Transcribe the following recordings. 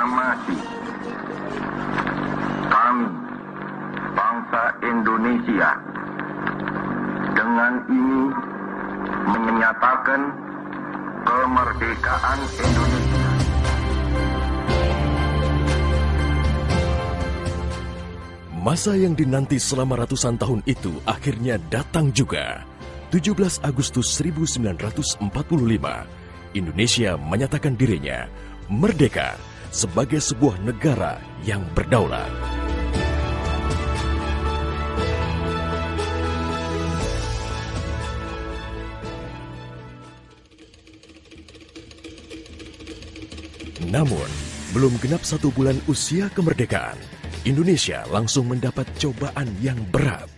proklamasi kami, bangsa Indonesia, dengan ini menyatakan kemerdekaan Indonesia. Masa yang dinanti selama ratusan tahun itu akhirnya datang juga. 17 Agustus 1945, Indonesia menyatakan dirinya merdeka sebagai sebuah negara yang berdaulat. Namun, belum genap 1 bulan usia kemerdekaan, Indonesia langsung mendapat cobaan yang berat.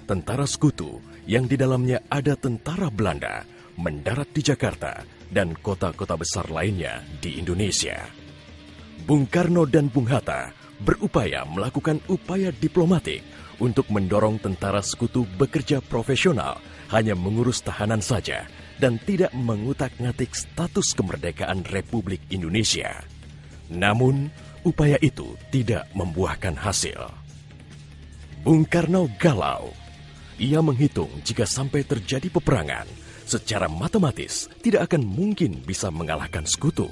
Tentara sekutu yang di dalamnya ada tentara Belanda mendarat di Jakarta dan kota-kota besar lainnya di Indonesia. Bung Karno dan Bung Hatta berupaya melakukan upaya diplomatik untuk mendorong tentara sekutu bekerja profesional, hanya mengurus tahanan saja dan tidak mengutak-ngatik status kemerdekaan Republik Indonesia. Namun, upaya itu tidak membuahkan hasil. Bung Karno galau. Ia menghitung jika sampai terjadi peperangan, secara matematis tidak akan mungkin bisa mengalahkan sekutu.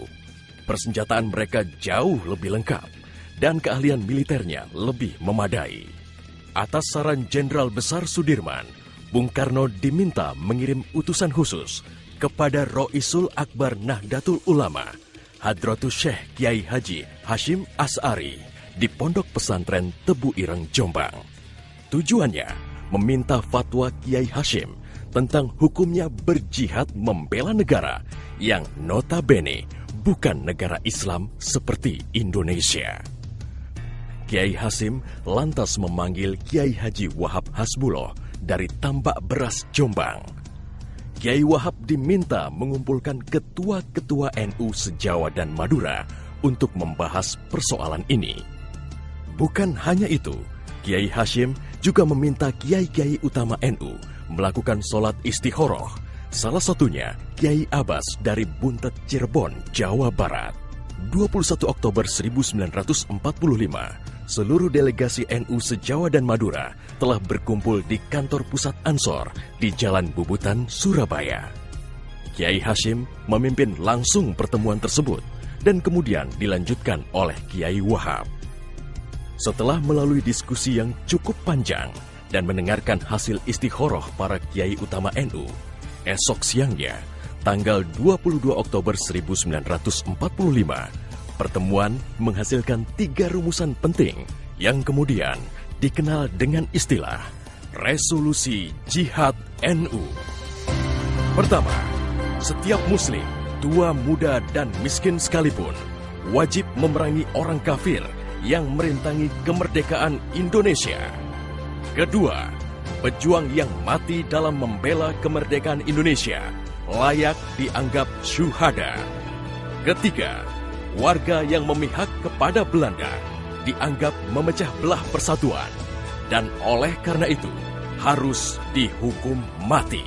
Persenjataan mereka jauh lebih lengkap dan keahlian militernya lebih memadai. Atas saran Jenderal Besar Sudirman, Bung Karno diminta mengirim utusan khusus kepada Roisul Akbar Nahdlatul Ulama, Hadratus Syekh Kiai Haji Hashim Asy'ari di Pondok Pesantren Tebu Ireng, Jombang. Tujuannya meminta fatwa Kiai Hashim tentang hukumnya berjihad membela negara yang notabene bukan negara Islam seperti Indonesia. Kiai Hashim lantas memanggil Kiai Haji Wahab Hasbuloh dari Tambak Beras, Jombang. Kiai Wahab diminta mengumpulkan ketua-ketua NU se-Jawa dan Madura untuk membahas persoalan ini. Bukan hanya itu, Kiai Hashim juga meminta kiai-kiai utama NU melakukan sholat istikharah, salah satunya Kiai Abbas dari Buntet, Cirebon, Jawa Barat. 21 Oktober 1945, seluruh delegasi NU se-Jawa dan Madura telah berkumpul di kantor pusat Ansor di Jalan Bubutan, Surabaya. Kiai Hashim memimpin langsung pertemuan tersebut dan kemudian dilanjutkan oleh Kiai Wahab. Setelah melalui diskusi yang cukup panjang dan mendengarkan hasil istikharah para kiai utama NU, esok siangnya, tanggal 22 Oktober 1945, pertemuan menghasilkan 3 rumusan penting yang kemudian dikenal dengan istilah Resolusi Jihad NU. Pertama, setiap muslim, tua, muda, dan miskin sekalipun, wajib memerangi orang kafir yang merintangi kemerdekaan Indonesia. Kedua, pejuang yang mati dalam membela kemerdekaan Indonesia layak dianggap syuhada. Ketiga, warga yang memihak kepada Belanda dianggap memecah belah persatuan dan oleh karena itu harus dihukum mati.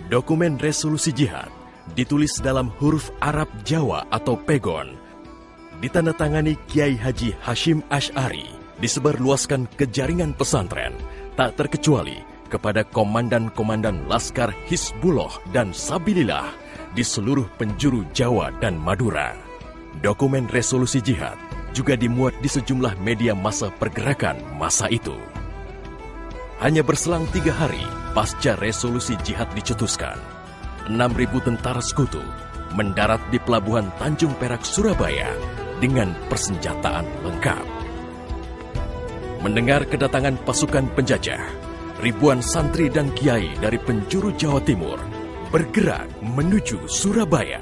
Dokumen resolusi jihad ditulis dalam huruf Arab Jawa atau pegon, ditandatangani Kiai Haji Hashim Asy'ari, disebarluaskan ke jaringan pesantren, tak terkecuali kepada komandan-komandan Laskar Hizbullah dan Sabilillah di seluruh penjuru Jawa dan Madura. Dokumen resolusi jihad juga dimuat di sejumlah media massa pergerakan masa itu. Hanya berselang 3 hari pasca resolusi jihad dicetuskan, 6.000 tentara sekutu mendarat di Pelabuhan Tanjung Perak, Surabaya dengan persenjataan lengkap. Mendengar kedatangan pasukan penjajah, ribuan santri dan kiai dari penjuru Jawa Timur bergerak menuju Surabaya.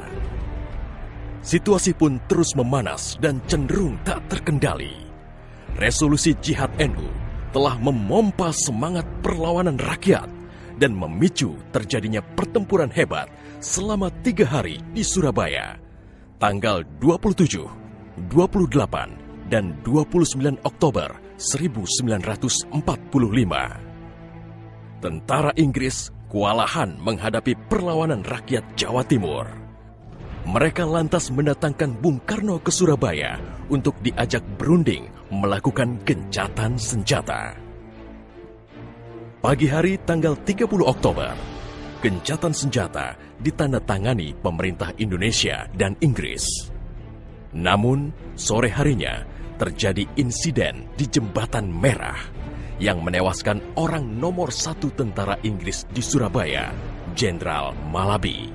Situasi pun terus memanas dan cenderung tak terkendali. Resolusi Jihad NU telah memompa semangat perlawanan rakyat dan memicu terjadinya pertempuran hebat selama 3 hari di Surabaya, tanggal 27, 28, dan 29 Oktober 1945. Tentara Inggris kewalahan menghadapi perlawanan rakyat Jawa Timur. mereka lantas mendatangkan Bung Karno ke Surabaya untuk diajak berunding melakukan gencatan senjata. Pagi hari tanggal 30 Oktober, gencatan senjata ditandatangani pemerintah Indonesia dan Inggris. Namun, sore harinya terjadi insiden di Jembatan Merah yang menewaskan orang nomor 1 tentara Inggris di Surabaya, Jenderal Malabi.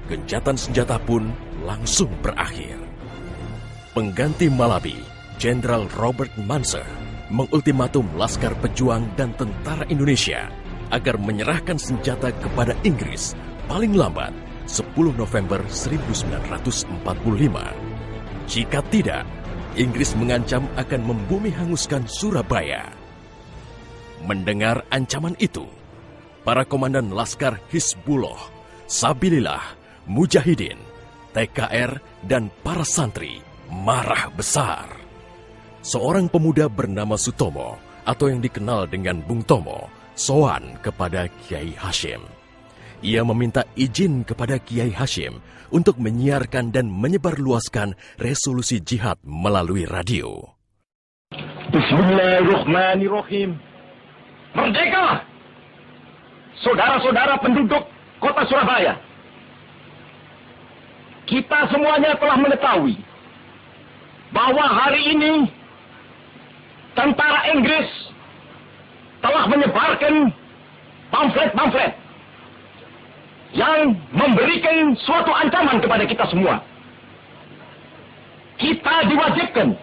Gencatan senjata pun langsung berakhir. Pengganti Malabi, Jenderal Robert Munser, mengultimatum Laskar Pejuang dan tentara Indonesia agar menyerahkan senjata kepada Inggris paling lambat 10 November 1945. Jika tidak, Inggris mengancam akan membumi hanguskan Surabaya. Mendengar ancaman itu, para komandan Laskar Hizbullah, Sabilillah, Mujahidin, TKR, dan para santri marah besar. Seorang pemuda bernama Sutomo atau yang dikenal dengan Bung Tomo sowan kepada Kiai Hashim. Ia meminta izin kepada Kiai Hashim untuk menyiarkan dan menyebarluaskan resolusi jihad melalui radio. Bismillahirrahmanirrahim. Merdeka! Saudara-saudara penduduk kota Surabaya. Kita semuanya telah mengetahui bahwa hari ini tentara Inggris telah menyebarkan pamflet-pamflet yang memberikan suatu ancaman kepada kita semua. Kita diwajibkan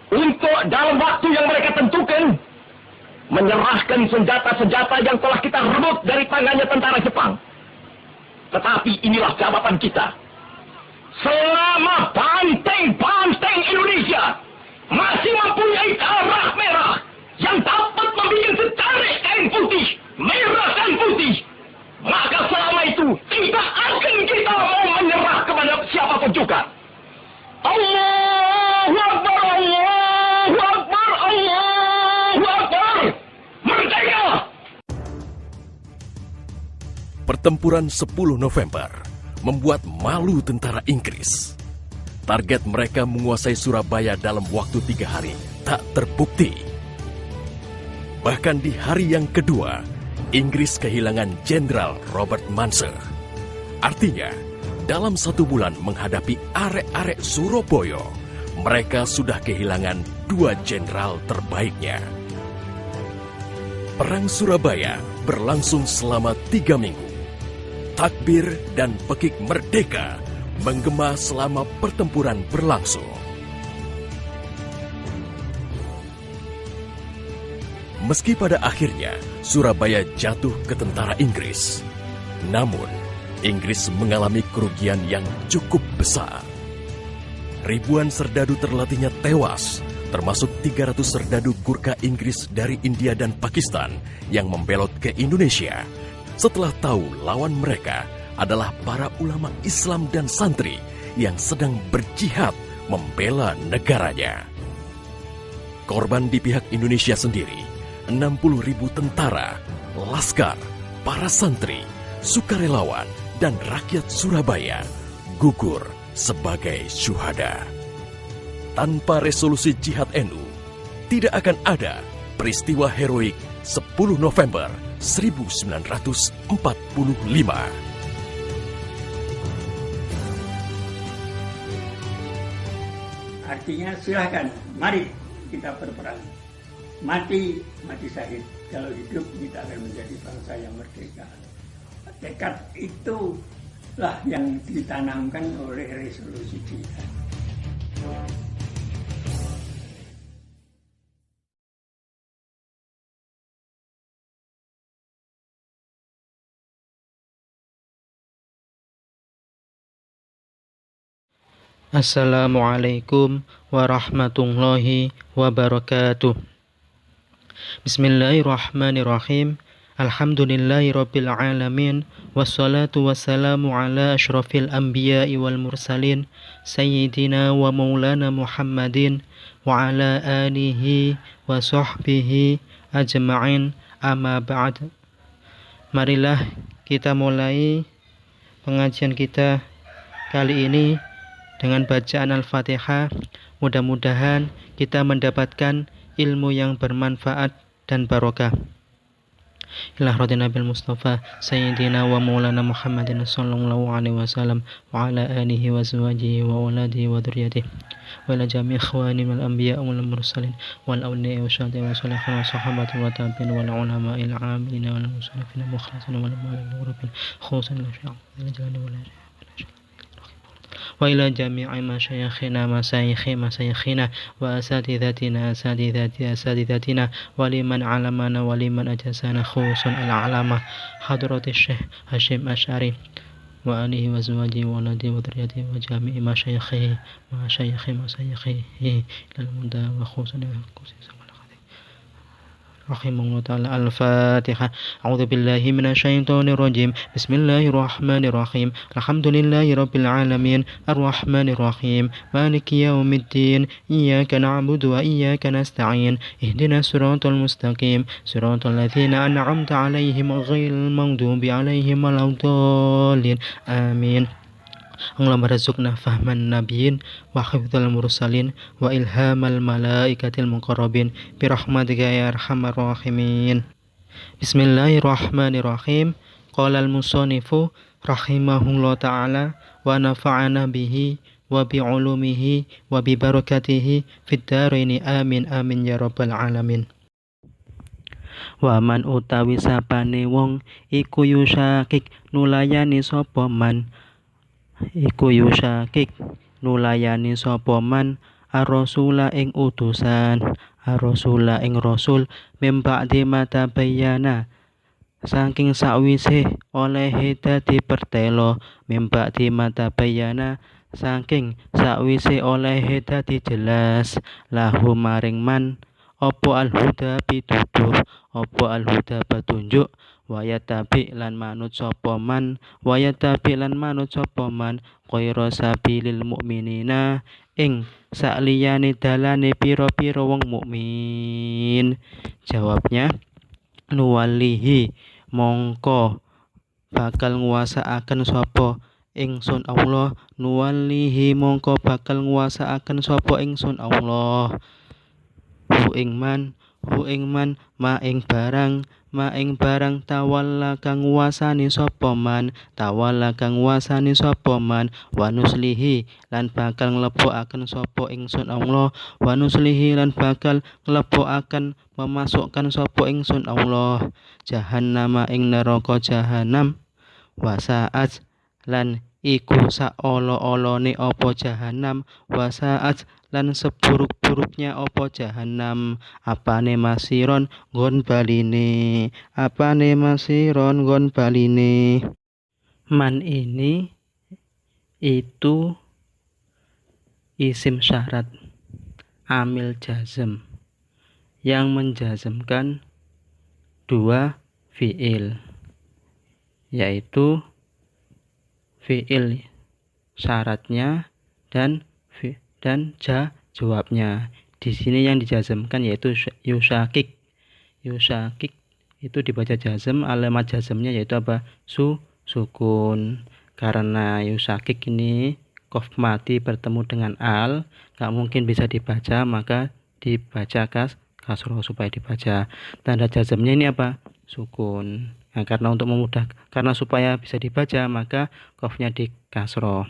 untuk dalam waktu yang mereka tentukan menyerahkan senjata-senjata yang telah kita rebut dari tangannya tentara Jepang. Tetapi inilah jawaban kita. Selama banteng-banteng Indonesia masih mempunyai darah merah yang dapat membuat setarik kain putih, merah dan putih, maka selama itu tidak akan kita mau menyerah kepada siapapun juga. Allahu Akbar, Allahu Akbar, Allahu Akbar. Merdeka! Pertempuran 10 November membuat malu tentara Inggris. Target mereka menguasai Surabaya dalam waktu 3 hari tak terbukti. Bahkan di hari yang kedua, Inggris kehilangan Jenderal Robert Munser. Artinya, dalam 1 bulan menghadapi arek-arek Surabaya, mereka sudah kehilangan 2 jenderal terbaiknya. Perang Surabaya berlangsung selama 3 minggu. Takbir dan pekik merdeka menggema selama pertempuran berlangsung. Meski pada akhirnya Surabaya jatuh ke tentara Inggris, namun Inggris mengalami kerugian yang cukup besar. Ribuan serdadu terlatihnya tewas, termasuk 300 serdadu Gurkha Inggris dari India dan Pakistan yang membelot ke Indonesia setelah tahu lawan mereka adalah para ulama Islam dan santri yang sedang berjihad membela negaranya. Korban di pihak Indonesia sendiri, 60.000 tentara, laskar, para santri, sukarelawan, dan rakyat Surabaya gugur sebagai syuhada. Tanpa resolusi jihad NU, tidak akan ada peristiwa heroik 10 November 1945. Artinya silahkan, mari kita berperang. Mati syahid. Kalau hidup kita akan menjadi bangsa yang merdeka. Tekad itulah yang ditanamkan oleh resolusi jihad. Assalamualaikum warahmatullahi wabarakatuh. Bismillahirrahmanirrahim. Alhamdulillahirabbil alamin wassalatu wassalamu ala asyrafil anbiya'i wal mursalin sayyidina wa maulana Muhammadin wa ala alihi wa sahbihi ajma'in, amma ba'd. Marilah kita mulai pengajian kita kali ini dengan bacaan Al-Fatihah, mudah-mudahan kita mendapatkan ilmu yang bermanfaat dan barokah. Ila hadratin Nabil Mustafa Sayyidina wa Maulana Muhammadin sallallahu alaihi wasallam wa ala alihi wa azwajihi wa auladihi wa dzurriyyatihi wa ila jami' ikhwani wal anbiya wal mursalin wal awliya wa syuhada wa sholihin wa sahabati wa tabi'in wal ulama il amilin wal musannifin mukhlasin wal mu'allafin khususan la syai'an jalani wa la wa ila jami'i masyayikhina wa asatidatina wa liman alamana wa liman ajazana khususan al-alama hadratis Syekh Hashim Asy'ari wa alihi wa azwajihi wa auladihi wa dzurriyyatihi wa jami'i masyayikhihi ilal muda wa khususan rahimahullah ta'ala. Al-Fatihah. A'udzu billahi minasyaitonir rajim. Bismillahirrahmanirrahim. Alhamdulillahi rabbil alamin. Arrahmanir rahim. Maliki yaumiddin. Iyyaka na'budu wa iyyaka nasta'in. Ihdinas siratal mustaqim. Siratal ladzina an'amta 'alaihim ghairil maghdubi 'alaihim waladdallin. Amin. Allahumma razuqna fahman nabiyyin wa hifdzal mursalin wa ilhamal malaikatil muqarrabin bi rahmatika ya arhamar rahimin. Bismillahirrahmanirrahim. Qala al-musannifu rahimahullah ta'ala wa nafa'ana bihi wa bi ulumihi wa bi barakatihi fid dharaini amin amin ya rabbal alamin. Wa man utawi sapane wong iku yusakik nulayani sapa man nulayani sapa man ar-rasula ing utusan ar-rasula ing rasul mim ba'di mata bayana saking sakwise olehe dadi pertelo mim ba'di mata bayana saking sakwise olehe dadi jelas lahu maring man apa al-huda pituduh apa al-huda petunjuk wayatabi lan manut sapa man qaira sabilil mukminina ing sakliyane dalane pira-pira wong mukmin. Jawabnya nuwalihi mongko bakal nguasaaken sapa ingsun Allah nuwalihi mongko bakal nguasaaken sapa ingsun Allah hu ing man ma ing barang tawalla kang nguasani sapa man wa nuslihi lan bakal nglebokaken sapa ingsun Allah wa nuslihi lan bakal nglebokaken memasukkan sapa ingsun Allah jahannama ing neraka jahanam wasaat lan iku saolo-olone apa jahanam wasaat lan seburuk-buruknya apa jahanam apane masiron nggon baline man ini itu isim syarat amil jazm yang menjazmkan dua fiil yaitu fiil syaratnya dan jawabnya. Di sini yang dijazmkan yaitu yusakik itu dibaca jazm, alamat jazmnya yaitu apa? Sukun. Karena yusakik ini qaf mati bertemu dengan al, gak mungkin bisa dibaca, maka dibaca kasroh supaya dibaca. Tanda jazmnya ini apa? Sukun. Nah, karena supaya bisa dibaca maka qafnya di kasroh.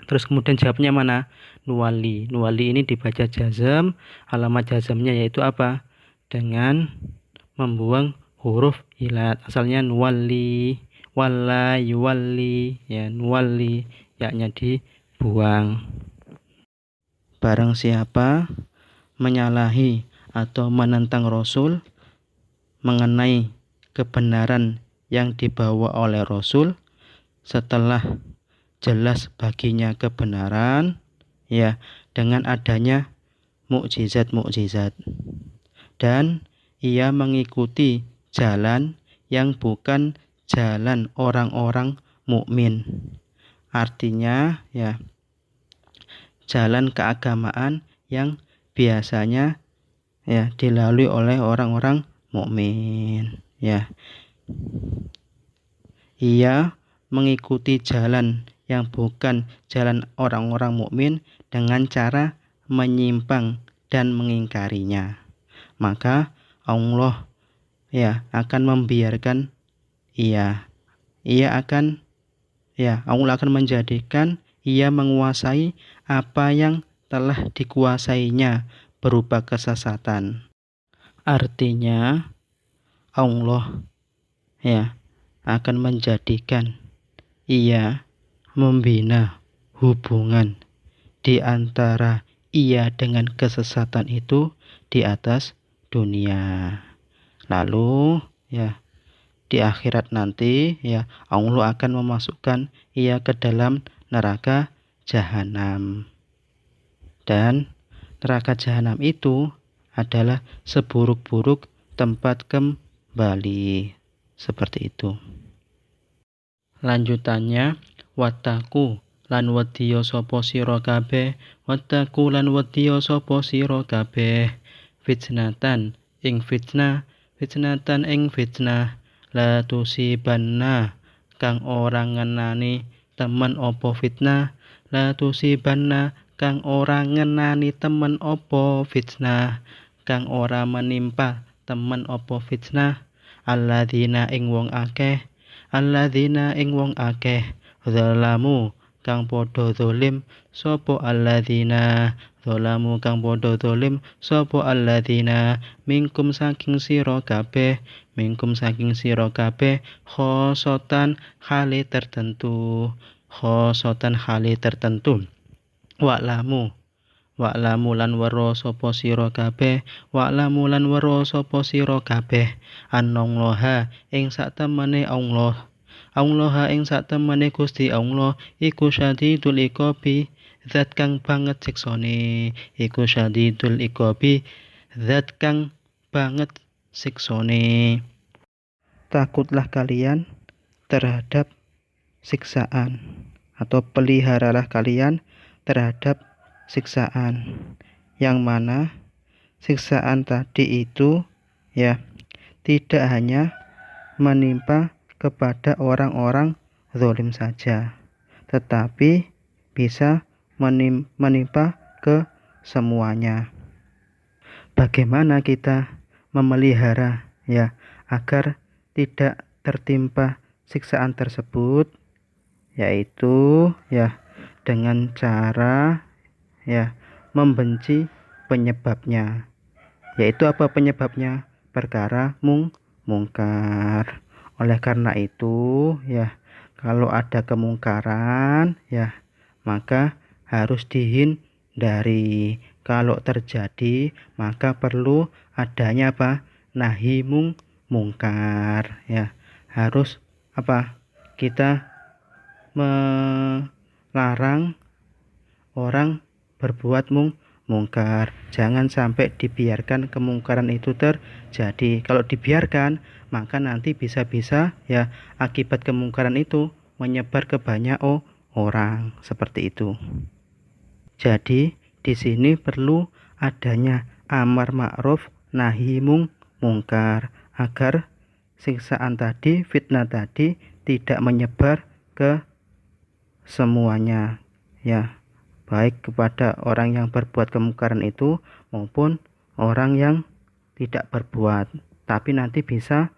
Terus kemudian jawabnya mana? Nuwali ini dibaca jazm, alamat jazmnya yaitu apa? Dengan membuang huruf ilat. Asalnya nuwali, walla yuwalli, ya nuwali, yaknya dibuang. Barang siapa menyalahi atau menentang Rasul mengenai kebenaran yang dibawa oleh Rasul setelah jelas baginya kebenaran ya dengan adanya mukjizat dan ia mengikuti jalan yang bukan jalan orang-orang mukmin. Artinya ya jalan keagamaan yang biasanya ya dilalui oleh orang-orang mukmin ya. Ia mengikuti jalan yang bukan jalan orang-orang mukmin dengan cara menyimpang dan mengingkarinya. Maka Allah akan membiarkan Allah akan menjadikan ia menguasai apa yang telah dikuasainya berupa kesesatan. Artinya Allah akan menjadikan ia membina hubungan di antara ia dengan kesesatan itu di atas dunia. Lalu di akhirat nanti Allah akan memasukkan ia ke dalam neraka jahanam. Dan neraka jahanam itu adalah seburuk-buruk tempat kembali. Seperti itu. Lanjutannya, wattaku lan wedya sapa sira kabeh, wattaku lan wedya sapa sira kabeh, fitnatan ing fitnah, fitnatan ing fitnah, la tusibanna kang ora ngenani temen apa fitnah, la tusibanna kang ora ngenani temen apa fitnah, kang ora menimpa temen apa fitnah, alladzina ing wong akeh, alladzina ing wong akeh, zalamu kang padha zalim, sapa alladzina, zalamu kang padha zalim, sapa alladzina, minkum saking sira kabeh, minkum saking sira kabeh, khosotan hale tertentu, khosotan hale tertentu. Wa'lamu lan waro sapa sira kabeh, wa'lamu lan waro sapa sira kabeh, annallaha ing saktemene Allah, Allah ing saktemene Gusti Allah iku syadidul iqabi, zat kang banget siksane, iku syadidul iqabi, zat kang banget siksane. Takutlah kalian terhadap siksaan, atau peliharalah kalian terhadap siksaan, yang mana siksaan tadi itu tidak hanya menimpa kepada orang-orang zalim saja, tetapi bisa menimpa ke semuanya. Bagaimana kita memelihara agar tidak tertimpa siksaan tersebut? Yaitu dengan cara membenci penyebabnya. Yaitu apa penyebabnya? Perkara mungkar. Oleh karena itu kalau ada kemungkaran maka harus dihindari. Kalau terjadi maka perlu adanya nahi mungkar. Harus kita melarang orang berbuat mungkar. Jangan sampai dibiarkan kemungkaran itu terjadi. Kalau dibiarkan maka nanti bisa-bisa akibat kemungkaran itu menyebar ke banyak orang, seperti itu. Jadi di sini perlu adanya amar ma'ruf nahi mungkar agar siksaan tadi, fitnah tadi tidak menyebar ke semuanya baik kepada orang yang berbuat kemungkaran itu maupun orang yang tidak berbuat, tapi nanti bisa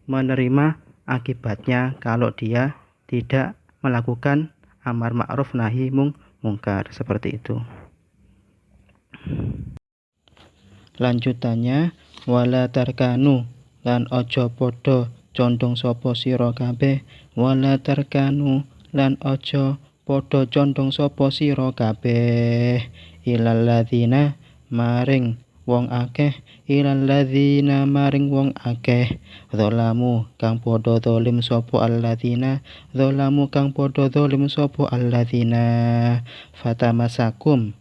menerima akibatnya kalau dia tidak melakukan amar ma'ruf nahi mungkar, seperti itu. Lanjutannya, wala tarkanu lan ojo podo condong sapa sira kabeh, wala tarkanu lan ojo podo condong sapa sira kabeh, ilal ladzina maring wong akeh, ilal ladzina maring wong akeh, zalamu kang padha zalim sapa alladzina, zalamu kang padha zalim sapa alladzina, fatamasakum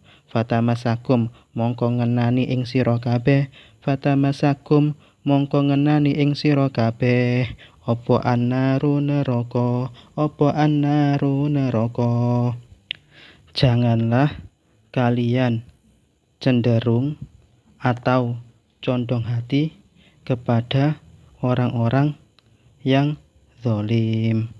mongko ngenani ing sira kabeh, fatamasakum mongko ngenani ing sira kabeh, apa annaru neraka, apa annaru neraka. Janganlah kalian cenderung atau condong hati kepada orang-orang yang zalim,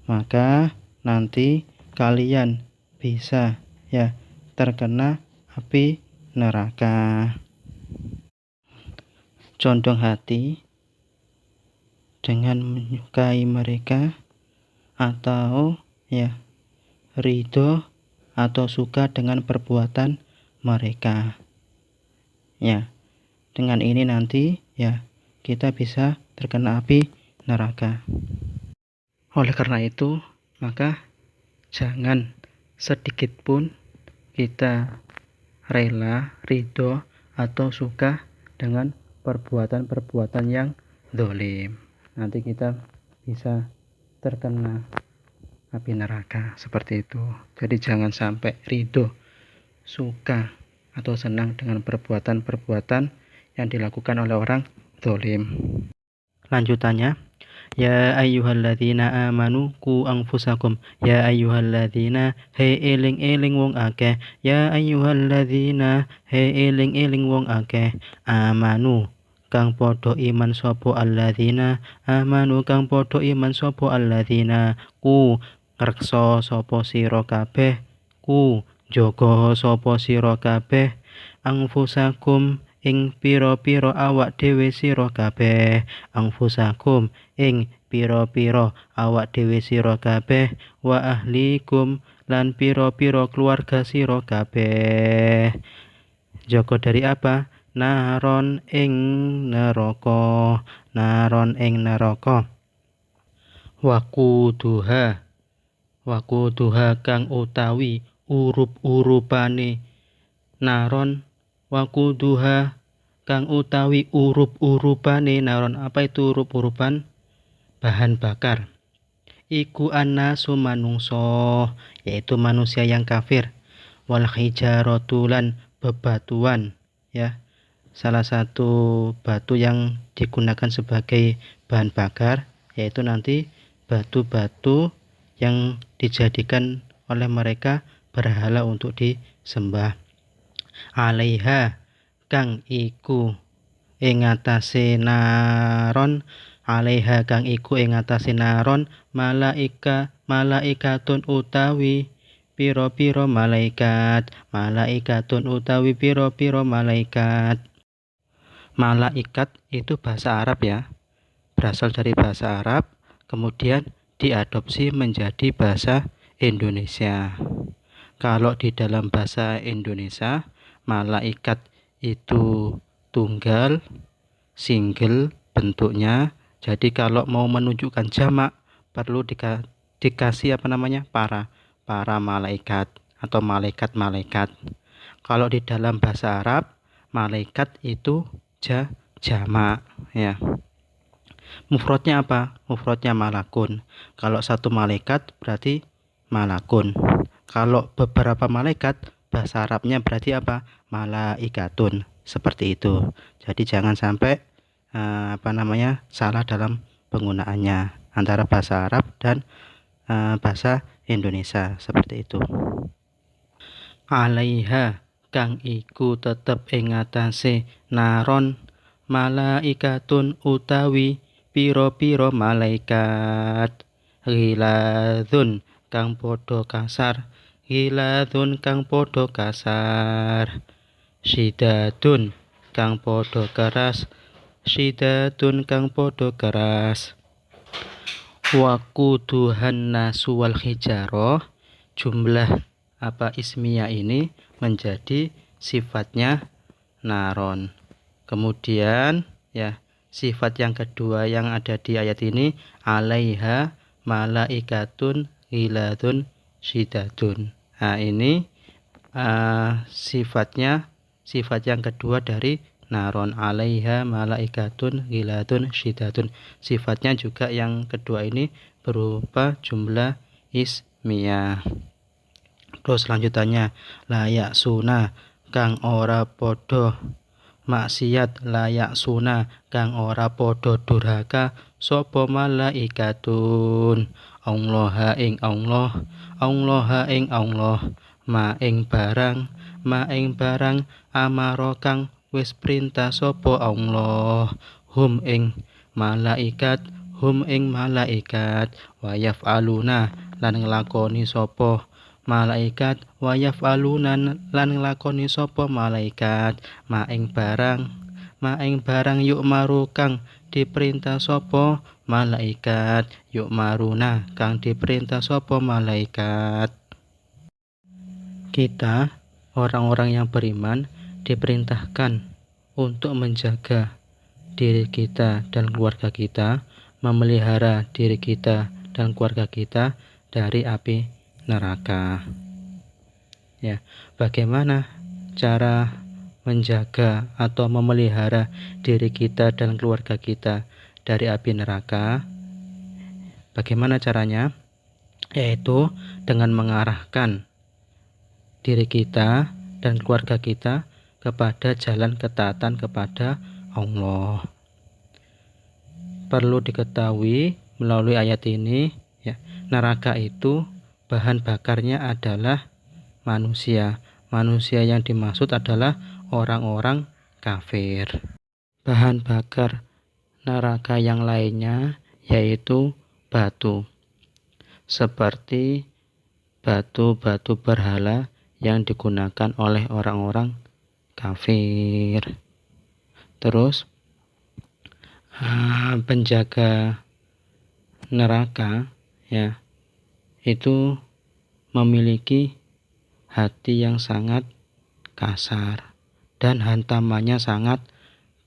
maka nanti kalian bisa ya terkena api neraka. Condong hati dengan menyukai mereka, atau ya ridho atau suka dengan perbuatan mereka. Ya, dengan ini nanti ya kita bisa terkena api neraka. Oleh karena itu, maka jangan sedikit pun kita rela, ridho atau suka dengan perbuatan-perbuatan yang zalim. Nanti kita bisa terkena api neraka seperti itu. Jadi jangan sampai ridho, suka atau senang dengan perbuatan-perbuatan yang dilakukan oleh orang zalim. Lanjutannya, ya ayyuhalladzina amanu qu anfusakum, ya ayyuhalladzina he eling wong akeh, ya ayyuhalladzina he eling wong akeh, amanu kang padha iman sapa alladzina, amanu kang padha iman sapa alladzina, ku ngreksa sapa sira kabeh, ku jaga sapa sira kabeh, anfusakum ing pira-pira awak dhewe sira kabeh, anfusakum ing pira-pira awak dhewe sira kabeh, wa ahlikum lan pira-pira keluarga sira kabeh. Jaga dari apa? Naron ing neraka, naron ing neraka. Waquduha kang utawi urup-urupane naron, waquduha kang utawi urup-urupane naron. Apa itu urup-urupan? Bahan bakar. Iku annasu manungso, yaitu manusia yang kafir. Wal hijaratu lan bebatuan, ya. Salah satu batu yang digunakan sebagai bahan bakar yaitu nanti batu-batu yang dijadikan oleh mereka berhala untuk disembah. Alaiha kang iku ing atase naron, alaiha kang iku ing atase naron, malaikatun utawi pira-pira malaikat, malaikatun utawi pira-pira malaikat. Malaikat itu bahasa Arab ya, berasal dari bahasa Arab, kemudian diadopsi menjadi bahasa Indonesia. Kalau di dalam bahasa Indonesia, malaikat itu tunggal, single bentuknya. Jadi kalau mau menunjukkan jamak perlu dikasih para malaikat atau malaikat-malaikat. Kalau di dalam bahasa Arab, malaikat itu jamak ya. Mufradnya apa? Mufradnya malakun. Kalau satu malaikat berarti malakun. Kalau beberapa malaikat, bahasa Arabnya berarti apa? Malaikatun. Seperti itu. Jadi jangan sampai salah dalam penggunaannya antara bahasa Arab dan bahasa Indonesia, seperti itu. Alaiha kang iku tetep ing atase naron, malaikatun utawi pira-pira malaikat, ghiladun kang padha kasar, ghiladun kang padha kasar, syidadun kang padha keras, syidadun kang padha keras. Waquduhan nasu wal hijarah, jumlah ismiyah ini menjadi sifatnya naron. Kemudian ya, sifat yang kedua yang ada di ayat ini, alaiha malaikatun ghiladun syidadun. Nah, ini sifat yang kedua dari naron, alaiha malaikatun ghiladun syidadun. Sifatnya juga yang kedua ini berupa jumlah ismiyah. Terus lanjutannya, layak suna kang ora podo maksiat, layak suna kang ora podo durhaka, sapa malaikatun Allah ing Allah, Allah ing Allah, ma ing barang amaro kang wis perintah sapa Allah, hum ing malaikat, wa yaf'aluna lan nglakoni sapa malaikat wa yaf'aluna lan nglakoni sapa malaikat ma ing barang yuk maru kang diperintah sapa malaikat yuk maruna kang diperintah sapa malaikat. Kita orang-orang yang beriman diperintahkan untuk menjaga diri kita dan keluarga kita, memelihara diri kita dan keluarga kita dari api neraka. Ya, bagaimana cara menjaga atau memelihara diri kita dan keluarga kita dari api neraka? Bagaimana caranya? Yaitu dengan mengarahkan diri kita dan keluarga kita kepada jalan ketaatan kepada Allah. Perlu diketahui melalui ayat ini, ya, neraka itu bahan bakarnya adalah manusia. Manusia yang dimaksud adalah orang-orang kafir. Bahan bakar neraka yang lainnya yaitu batu, seperti batu-batu berhala yang digunakan oleh orang-orang kafir. Terus penjaga neraka, ya, itu memiliki hati yang sangat kasar dan hantamannya sangat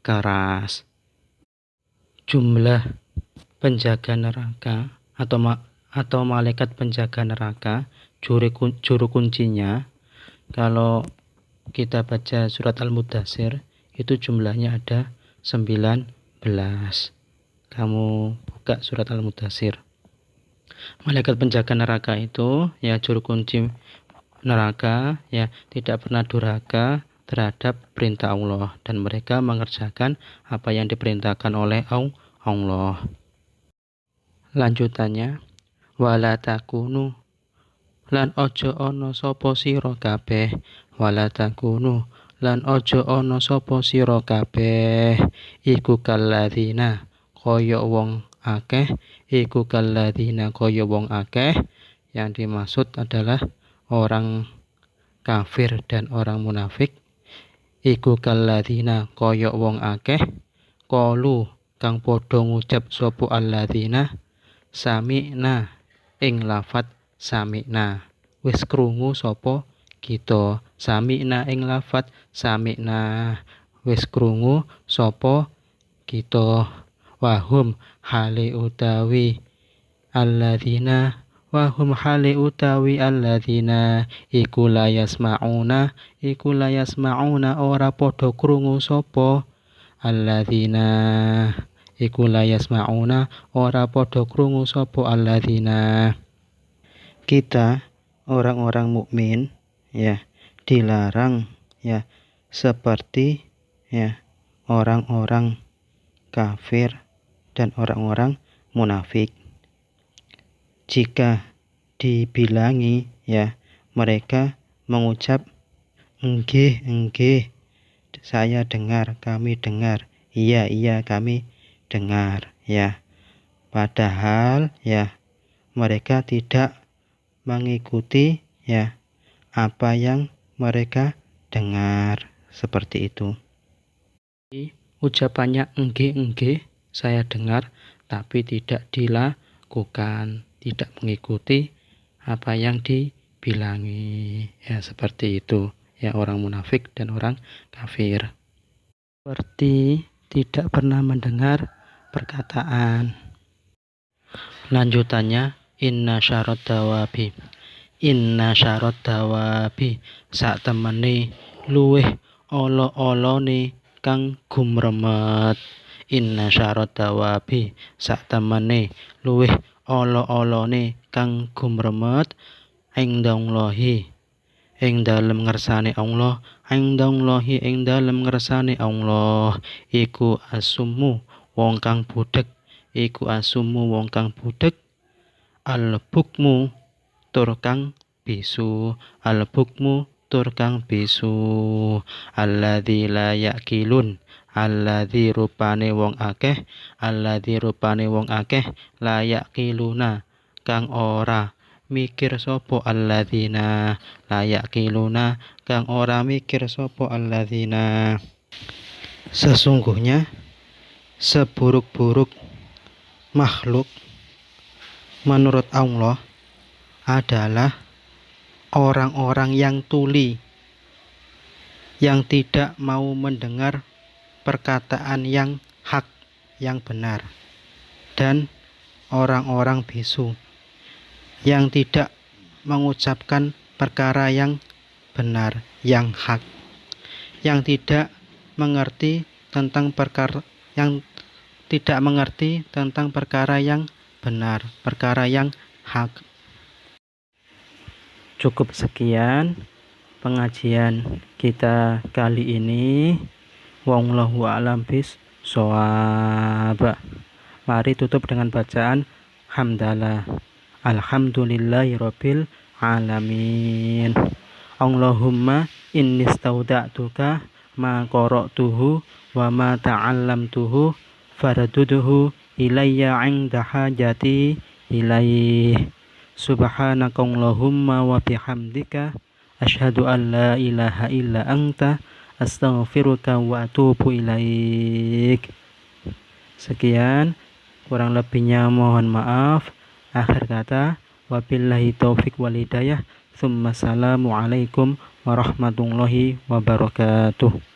keras. Jumlah penjaga neraka atau malaikat penjaga neraka, juru kuncinya, kalau kita baca surat Al-Mudaththir itu jumlahnya ada 19. Kamu buka surat Al-Mudaththir. Malaikat penjaga neraka itu, ya, juru kunci neraka, ya, tidak pernah durhaka terhadap perintah Allah dan mereka mengerjakan apa yang diperintahkan oleh Allah. Lanjutannya, wala takunu lan ojo ono sapa sira kabeh, wala takunu lan ojo ono sapa sira kabeh iku kalladzina kaya wong akeh, iku kalladzina kaya wong akeh. Yang dimaksud adalah orang kafir dan orang munafik. Iku kalladzina kaya wong akeh qalu kang padha ngucap sapa alladzina sami'na ing lafat sami'na, wis krungu sapa kita. Sami'na ing lafat sami'na, wis krungu sapa kita. Wahum hale utawi alladzina iku la yasma'una ora padha krungu sapa alladzina iku la yasma'una ora padha krungu sapa alladzina. Kita orang-orang mukmin, ya, dilarang, ya, seperti, ya, orang-orang kafir dan orang-orang munafik. Jika dibilangi, ya, mereka mengucap enggih, saya dengar, kami dengar, iya, kami dengar, ya. Padahal, ya, mereka tidak mengikuti, ya, apa yang mereka dengar, seperti itu. Ucapannya enggih, saya dengar, tapi tidak dilakukan, tidak mengikuti apa yang dibilangi, ya, seperti itu, ya, orang munafik dan orang kafir. Seperti tidak pernah mendengar perkataan. Lanjutannya, inna syarat dawabi sak temene luweh olo-olone kang gumremet. Inna syarat dawabi sak temene luweh olo-olone kang gumremet indallahi ing dalem ngersane Allah, indallahi ing dalem ngersane Allah iku asummu wong kang budheg, al-bukmu tur kang bisu, alladzi la yaqilun, alladzi rupane wong akeh la yaqiluna kang ora mikir sapa alladzina la yaqiluna kang ora mikir sapa alladzina. Sesungguhnya seburuk-buruk makhluk menurut Allah adalah orang-orang yang tuli, yang tidak mau mendengar perkataan yang hak, yang benar, dan orang-orang bisu yang tidak mengucapkan perkara yang benar, yang hak, yang tidak mengerti tentang perkara yang benar, perkara yang hak. Cukup sekian pengajian kita kali ini. Wallahu a'lam bishawab. Mari tutup dengan bacaan hamdalah. Alhamdulillahirabbil alamin. Allahumma inni stauda'tuka ma qara'tuhu wa ma ta'allamtuhu fardudhu ilayya 'inda hajati ilaih. Subhanakallahumma wa bihamdika asyhadu an la ilaha illa anta astaghfiruka wa atubu ilaik. Sekian, kurang lebihnya mohon maaf. Akhir kata, wabillahi taufik wal hidayah. Tsumma assalamu alaikum warahmatullahi wabarakatuh.